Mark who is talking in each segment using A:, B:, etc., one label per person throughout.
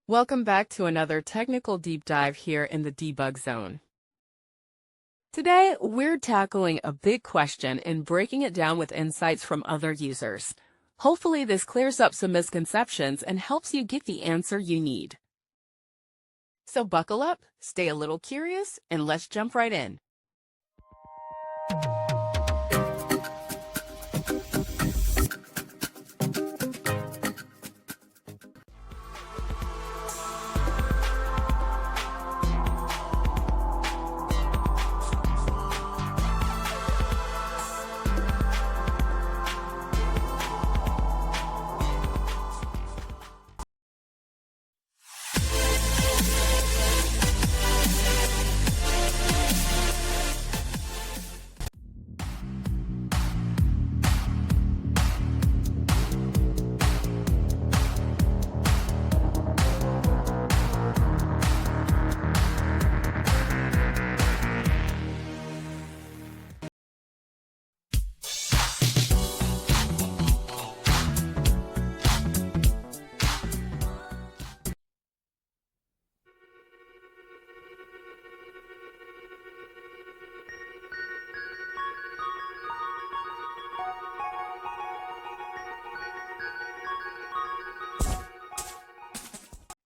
A: Welcome back to another technical deep dive here in the debug zone. Today, we're tackling a big question and breaking it down with insights from other users. Hopefully, this clears up some misconceptions and helps you get the answer you need. So buckle up, stay a little curious, and let's jump right in.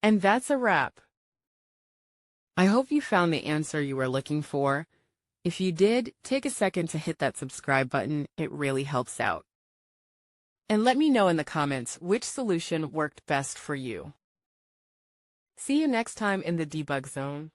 A: And that's a wrap. I hope you found the answer you were looking for. If you did, take a second to hit that subscribe button. It really helps out. And let me know in the comments which solution worked best for you. See you next time in the debug zone.